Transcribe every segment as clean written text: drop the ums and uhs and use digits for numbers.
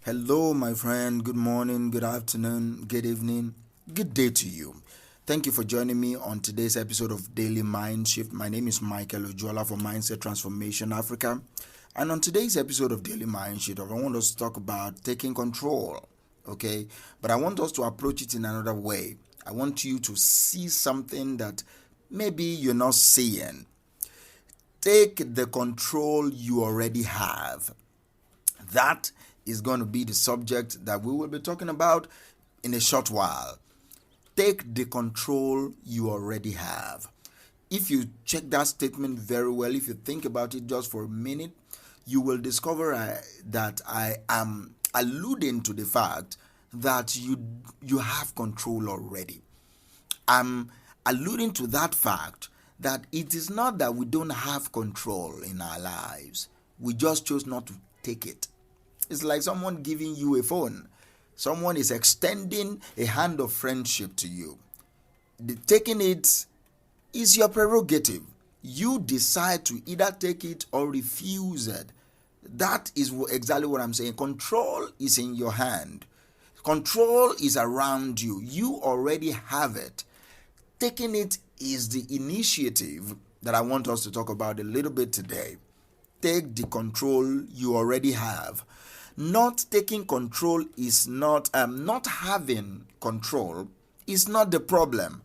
Hello, my friend. Good morning, good afternoon, good evening, good day to you. Thank you for joining me on today's episode of Daily Mind Shift. My name is Michael Ojuola from Mindset Transformation Africa. And on today's episode of Daily Mind Shift, I want us to talk about taking control. Okay? But I want us to approach it in another way. I want you to see something that maybe you're not seeing. Take the control you already have. That is going to be the subject that we will be talking about in a short while. Take the control you already have. If you check that statement very well, if you think about it just for a minute, you will discover that I am alluding to the fact that you have control already. I'm alluding to that fact that it is not that we don't have control in our lives. We just chose not to take it. It's like someone giving you a phone. Someone is extending a hand of friendship to you. Taking it is your prerogative. You decide to either take it or refuse it. That is exactly what I'm saying. Control is in your hand. Control is around you. You already have it. Taking it is the initiative that I want us to talk about a little bit today. Take the control you already have. Not taking control is not having control is not the problem.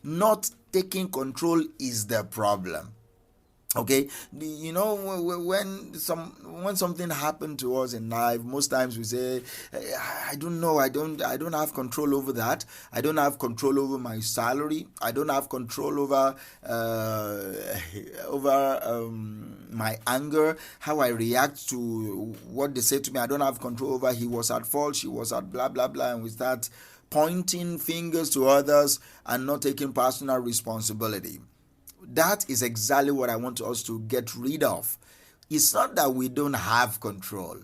Not taking control is the problem. Okay, when something happened to us in life, most times we say, I don't know, I don't have control over that. I don't have control over my salary. I don't have control over my anger, how I react to what they say to me. I don't have control over he was at fault, she was at blah blah blah, and we start pointing fingers to others and not taking personal responsibility. That is exactly what I want us to get rid of. It's not that we don't have control.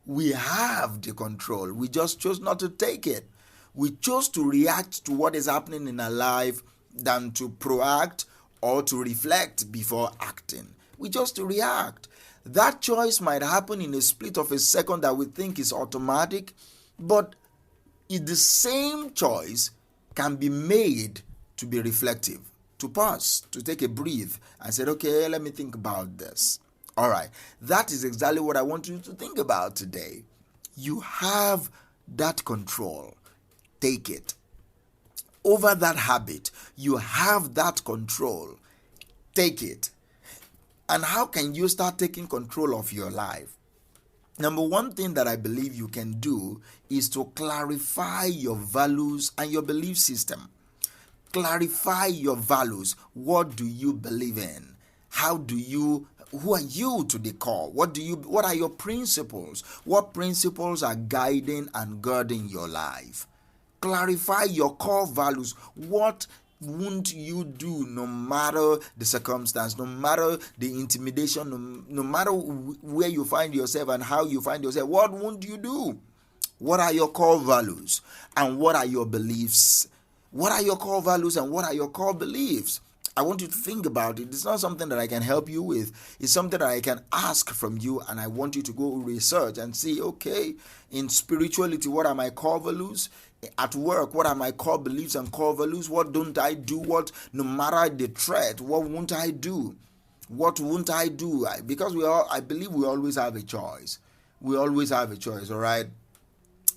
We have the control. We just chose not to take it. We chose to react to what is happening in our life than to proact or to reflect before acting. We chose to react. That choice might happen in a split of a second that we think is automatic, but the same choice can be made to be reflective, to pause, to take a breath and say, okay, let me think about this. All right, that is exactly what I want you to think about today. You have that control. Take it. Over that habit, you have that control. Take it. And how can you start taking control of your life? Number one thing that I believe you can do is to clarify your values and your belief system. Clarify your values. What do you believe in? Who are you to the core? What are your principles? What principles are guiding and guarding your life? Clarify your core values. What won't you do no matter the circumstance, no matter the intimidation, no matter where you find yourself and how you find yourself? What won't you do? What are your core values and what are your beliefs? What are your core values and what are your core beliefs? I want you to think about it. It's not something that I can help you with. It's something that I can ask from you, and I want you to go research and see, okay, in spirituality, what are my core values? At work, what are my core beliefs and core values? What don't I do? What, no matter the threat, what won't I do? What won't I do? Because I believe we always have a choice. We always have a choice, all right?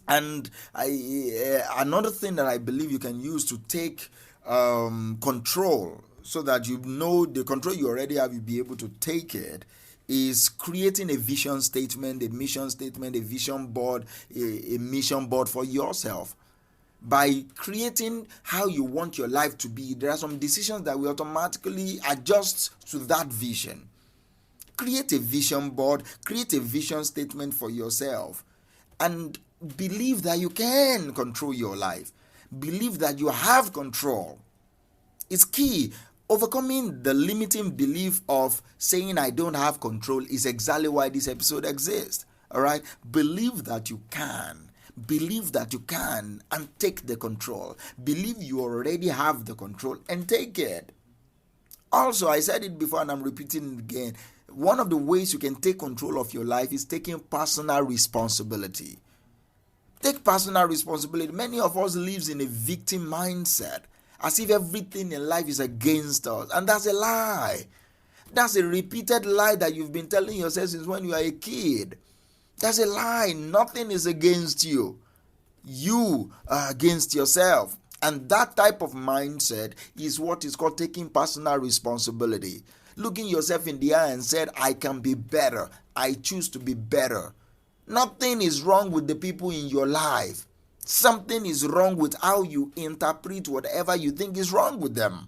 And another thing that I believe you can use to take control, so that you know the control you already have, you'll be able to take it, is creating a vision statement, a mission statement, a vision board, a mission board for yourself. By creating how you want your life to be, there are some decisions that will automatically adjust to that vision. Create a vision board, create a vision statement for yourself, and believe that you can control your life. Believe that you have control. It's key. Overcoming the limiting belief of saying I don't have control is exactly why this episode exists. All right? Believe that you can. Believe that you can and take the control. Believe you already have the control and take it. Also, I said it before and I'm repeating it again. One of the ways you can take control of your life is taking personal responsibility. Take personal responsibility. Many of us lives in a victim mindset, as if everything in life is against us. And that's a lie. That's a repeated lie that you've been telling yourself since when you are a kid. That's a lie. Nothing is against you. You are against yourself. And that type of mindset is what is called taking personal responsibility. Looking yourself in the eye and said, I can be better. I choose to be better. Nothing is wrong with the people in your life. Something is wrong with how you interpret whatever you think is wrong with them.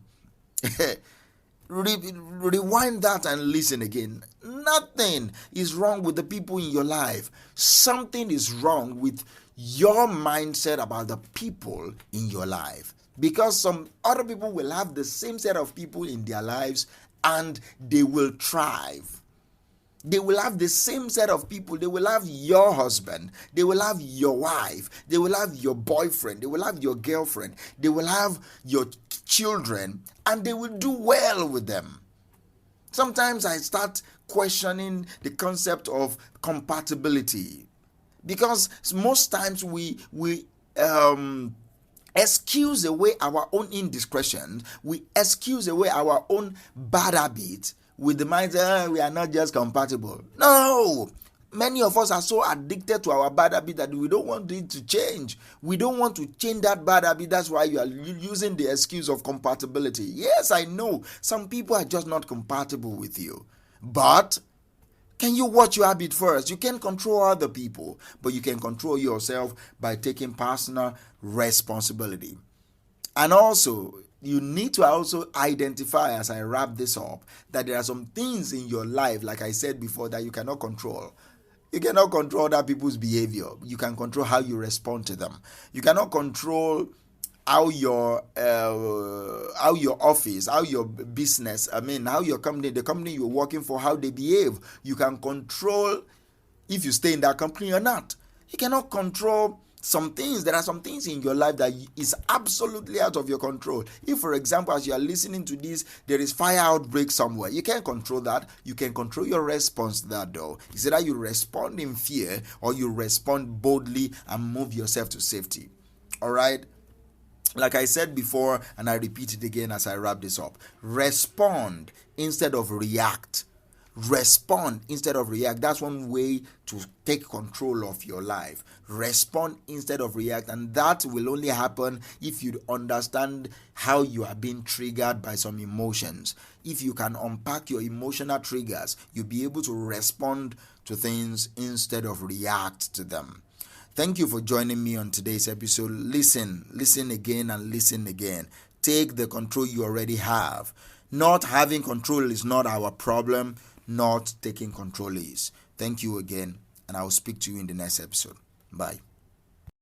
Rewind that and listen again. Nothing is wrong with the people in your life. Something is wrong with your mindset about the people in your life. Because some other people will have the same set of people in their lives and they will thrive. They will have the same set of people. They will have your husband. They will have your wife. They will have your boyfriend. They will have your girlfriend. They will have your children, and they will do well with them. Sometimes I start questioning the concept of compatibility, because most times we excuse away our own indiscretion. We excuse away our own bad habits with the mindset, we are not just compatible. No! Many of us are so addicted to our bad habit that we don't want it to change. We don't want to change that bad habit. That's why you are using the excuse of compatibility. Yes, I know some people are just not compatible with you. But can you watch your habit first? You can't control other people, but you can control yourself by taking personal responsibility. And also, you need to also identify, as I wrap this up, that there are some things in your life, like I said before, that you cannot control. You cannot control other people's behavior. You can control how you respond to them. You cannot control how your office, how your business, how your company, the company you're working for, how they behave. You can control if you stay in that company or not. You cannot control some things. There are some things in your life that is absolutely out of your control. If, for example, as you are listening to this, there is fire outbreak somewhere, you can't control that. You can control your response to that, though. It's either you respond in fear or you respond boldly and move yourself to safety. All right? Like I said before, and I repeat it again as I wrap this up, respond instead of react. Respond instead of react. That's one way to take control of your life. Respond instead of react, and that will only happen if you understand how you are being triggered by some emotions. If you can unpack your emotional triggers, you'll be able to respond to things instead of react to them. Thank you for joining me on today's episode. Listen again and listen again. Take the control you already have. Not having control is not our problem. Not taking control is. Thank you again, and I will speak to you in the next episode. Bye.